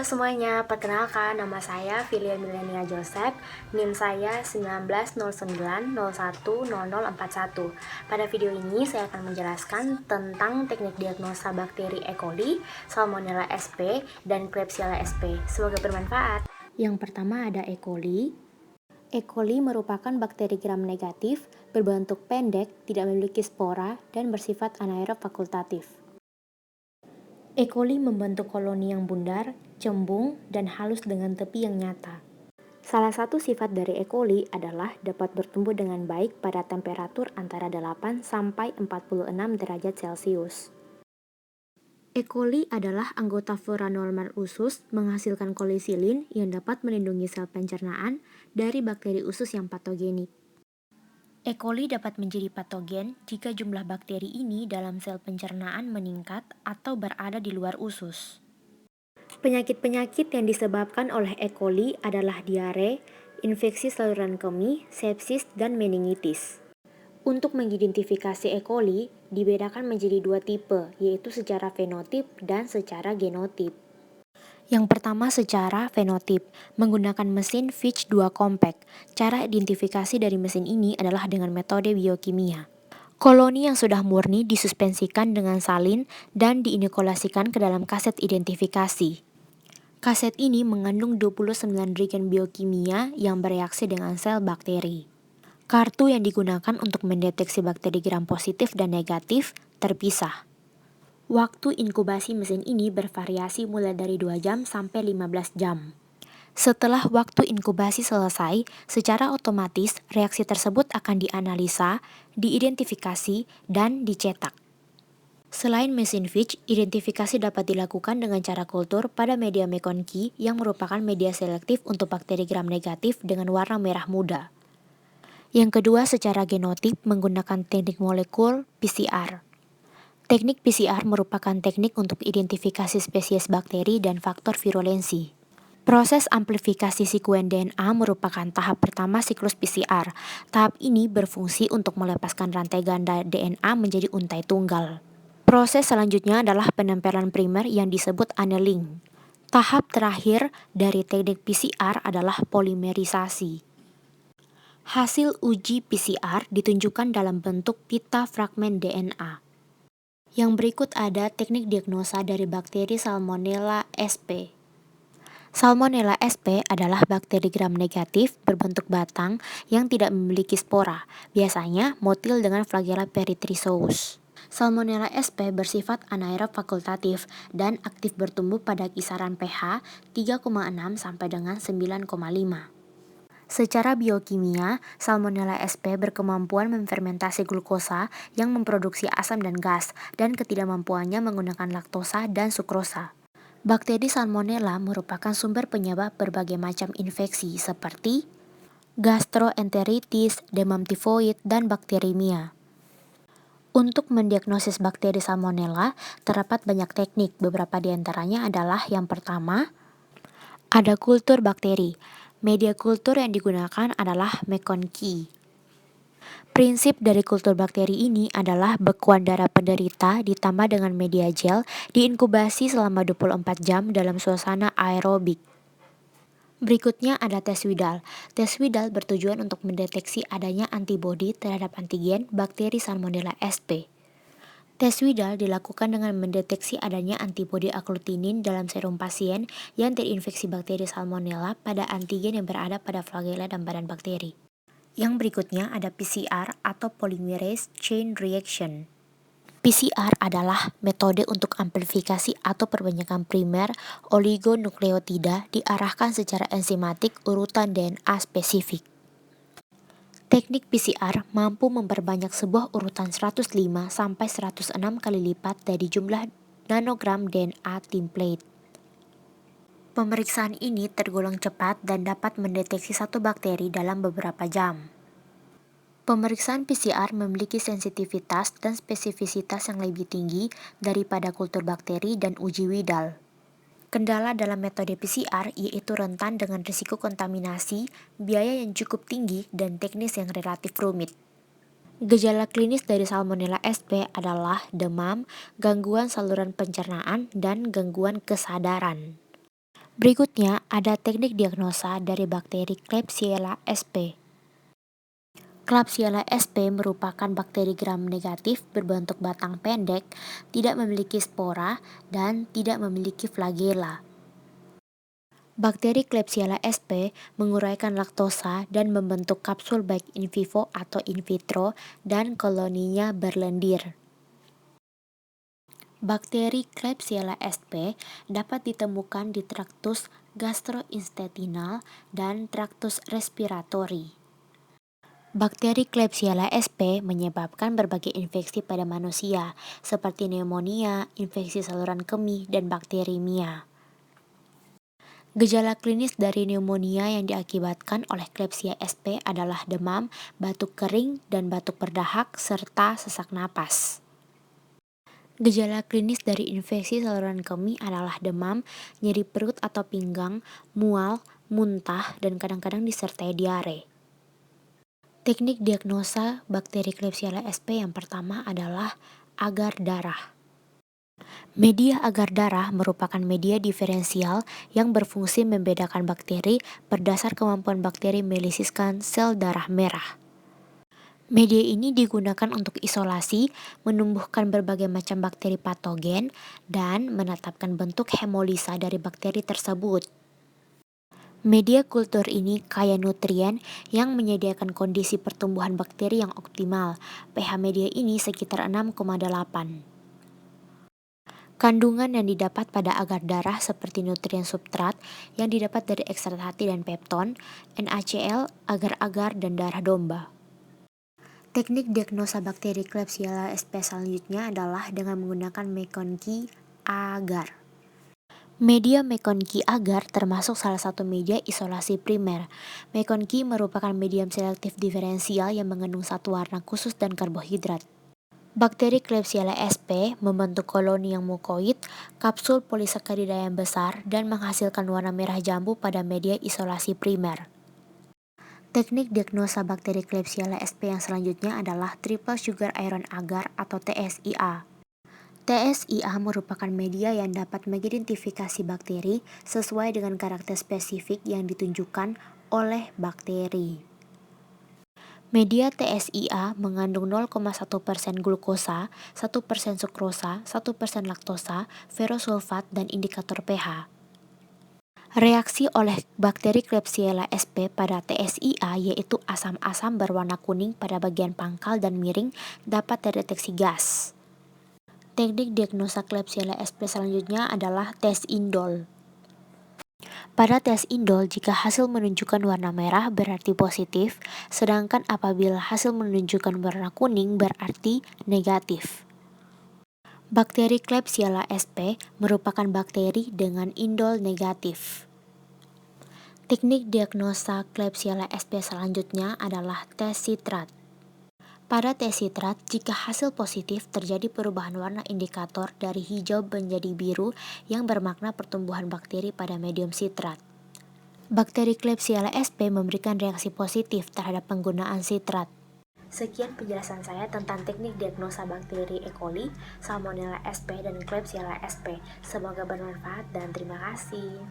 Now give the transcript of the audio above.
Halo semuanya, perkenalkan nama saya Filia Milenia Joseph, NIM saya 1909010041. Pada video ini saya akan menjelaskan tentang teknik diagnosa bakteri E. coli, Salmonella sp, dan Klebsiella sp. Semoga bermanfaat. Yang pertama ada E. coli. E. coli merupakan bakteri gram negatif, berbentuk pendek, tidak memiliki spora, dan bersifat anaerob fakultatif. E. coli membentuk koloni yang bundar, cembung, dan halus dengan tepi yang nyata. Salah satu sifat dari E. coli adalah dapat bertumbuh dengan baik pada temperatur antara 8 sampai 46 derajat Celcius. E. coli adalah anggota flora normal usus menghasilkan kolisilin yang dapat melindungi sel pencernaan dari bakteri usus yang patogenik. E. coli dapat menjadi patogen jika jumlah bakteri ini dalam sel pencernaan meningkat atau berada di luar usus. Penyakit-penyakit yang disebabkan oleh E. coli adalah diare, infeksi saluran kemih, sepsis, dan meningitis. Untuk mengidentifikasi E. coli, dibedakan menjadi dua tipe, yaitu secara fenotip dan secara genotip. Yang pertama secara fenotip, menggunakan mesin Fitch 2 Compact. Cara identifikasi dari mesin ini adalah dengan metode biokimia. Koloni yang sudah murni disuspensikan dengan salin dan diinokulasikan ke dalam kaset identifikasi. Kaset ini mengandung 29 regen biokimia yang bereaksi dengan sel bakteri. Kartu yang digunakan untuk mendeteksi bakteri gram positif dan negatif terpisah. Waktu inkubasi mesin ini bervariasi mulai dari 2 jam sampai 15 jam. Setelah waktu inkubasi selesai, secara otomatis reaksi tersebut akan dianalisa, diidentifikasi, dan dicetak. Selain mesin Fitch, identifikasi dapat dilakukan dengan cara kultur pada media McConkey yang merupakan media selektif untuk bakteri gram negatif dengan warna merah muda. Yang kedua secara genotip menggunakan teknik molekul PCR. Teknik PCR merupakan teknik untuk identifikasi spesies bakteri dan faktor virulensi. Proses amplifikasi sekuen DNA merupakan tahap pertama siklus PCR. Tahap ini berfungsi untuk melepaskan rantai ganda DNA menjadi untai tunggal. Proses selanjutnya adalah penempelan primer yang disebut annealing. Tahap terakhir dari teknik PCR adalah polimerisasi. Hasil uji PCR ditunjukkan dalam bentuk pita fragmen DNA. Yang berikut ada teknik diagnosa dari bakteri Salmonella sp. Salmonella sp adalah bakteri gram negatif berbentuk batang yang tidak memiliki spora, biasanya motil dengan flagella peritrichous. Salmonella sp bersifat anaerob fakultatif dan aktif bertumbuh pada kisaran pH 3,6 sampai dengan 9,5. Secara biokimia, Salmonella sp berkemampuan memfermentasi glukosa yang memproduksi asam dan gas, dan ketidakmampuannya menggunakan laktosa dan sukrosa. Bakteri Salmonella merupakan sumber penyebab berbagai macam infeksi seperti gastroenteritis, demam tifoid, dan bakterimia. Untuk mendiagnosis bakteri Salmonella, terdapat banyak teknik. Beberapa di antaranya adalah yang pertama, ada kultur bakteri. Media kultur yang digunakan adalah McConkey. Prinsip dari kultur bakteri ini adalah bekuan darah penderita ditambah dengan media gel diinkubasi selama 24 jam dalam suasana aerobik. Berikutnya ada tes Widal. Tes Widal bertujuan untuk mendeteksi adanya antibodi terhadap antigen bakteri Salmonella sp. Tes Widal dilakukan dengan mendeteksi adanya antibodi aglutinin dalam serum pasien yang terinfeksi bakteri Salmonella pada antigen yang berada pada flagella dan badan bakteri. Yang berikutnya ada PCR atau Polymerase Chain Reaction. PCR adalah metode untuk amplifikasi atau perbanyakan primer oligonukleotida diarahkan secara enzimatik urutan DNA spesifik. Teknik PCR mampu memperbanyak sebuah urutan 105 sampai 106 kali lipat dari jumlah nanogram DNA template. Pemeriksaan ini tergolong cepat dan dapat mendeteksi satu bakteri dalam beberapa jam. Pemeriksaan PCR memiliki sensitivitas dan spesifisitas yang lebih tinggi daripada kultur bakteri dan uji Widal. Kendala dalam metode PCR yaitu rentan dengan risiko kontaminasi, biaya yang cukup tinggi, dan teknis yang relatif rumit. Gejala klinis dari Salmonella sp adalah demam, gangguan saluran pencernaan, dan gangguan kesadaran. Berikutnya ada teknik diagnosa dari bakteri Klebsiella sp. Klebsiella sp merupakan bakteri gram negatif berbentuk batang pendek, tidak memiliki spora, dan tidak memiliki flagela. Bakteri Klebsiella sp menguraikan laktosa dan membentuk kapsul baik in vivo atau in vitro dan koloninya berlendir. Bakteri Klebsiella sp dapat ditemukan di traktus gastrointestinal dan traktus respiratori. Bakteri Klebsiella sp menyebabkan berbagai infeksi pada manusia, seperti pneumonia, infeksi saluran kemih, dan bakterimia. Gejala klinis dari pneumonia yang diakibatkan oleh Klebsiella sp adalah demam, batuk kering, dan batuk berdahak, serta sesak napas. Gejala klinis dari infeksi saluran kemih adalah demam, nyeri perut atau pinggang, mual, muntah, dan kadang-kadang disertai diare. Teknik diagnosa bakteri Klebsiella sp yang pertama adalah agar darah. Media agar darah merupakan media diferensial yang berfungsi membedakan bakteri berdasar kemampuan bakteri melisiskan sel darah merah. Media ini digunakan untuk isolasi, menumbuhkan berbagai macam bakteri patogen, dan menetapkan bentuk hemolisa dari bakteri tersebut. Media kultur ini kaya nutrien yang menyediakan kondisi pertumbuhan bakteri yang optimal. pH media ini sekitar 6,8. Kandungan yang didapat pada agar darah seperti nutrien substrat yang didapat dari ekstrak hati dan pepton, NaCl, agar-agar, dan darah domba. Teknik diagnosa bakteri Klebsiella sp selanjutnya adalah dengan menggunakan McConkey agar. Media McConkey agar termasuk salah satu media isolasi primer. McConkey merupakan medium selektif diferensial yang mengandung satu warna khusus dan karbohidrat. Bakteri Klebsiella sp membentuk koloni yang mukoid, kapsul polisakarida yang besar, dan menghasilkan warna merah jambu pada media isolasi primer. Teknik diagnosa bakteri Klebsiella sp yang selanjutnya adalah triple sugar iron agar atau TSIA. TSIA merupakan media yang dapat mengidentifikasi bakteri sesuai dengan karakter spesifik yang ditunjukkan oleh bakteri. Media TSIA mengandung 0,1% glukosa, 1% sukrosa, 1% laktosa, ferrosulfat, dan indikator pH. Reaksi oleh bakteri Klebsiella sp pada TSIA yaitu asam-asam berwarna kuning pada bagian pangkal dan miring dapat terdeteksi gas. Teknik diagnosa Klebsiella sp selanjutnya adalah tes indol. Pada tes indol, jika hasil menunjukkan warna merah berarti positif, sedangkan apabila hasil menunjukkan warna kuning berarti negatif. Bakteri Klebsiella sp merupakan bakteri dengan indol negatif. Teknik diagnosa Klebsiella sp selanjutnya adalah tes sitrat. Pada tes sitrat, jika hasil positif terjadi perubahan warna indikator dari hijau menjadi biru yang bermakna pertumbuhan bakteri pada medium sitrat. Bakteri Klebsiella sp memberikan reaksi positif terhadap penggunaan sitrat. Sekian penjelasan saya tentang teknik diagnosa bakteri E. coli, Salmonella sp, dan Klebsiella sp. Semoga bermanfaat dan terima kasih.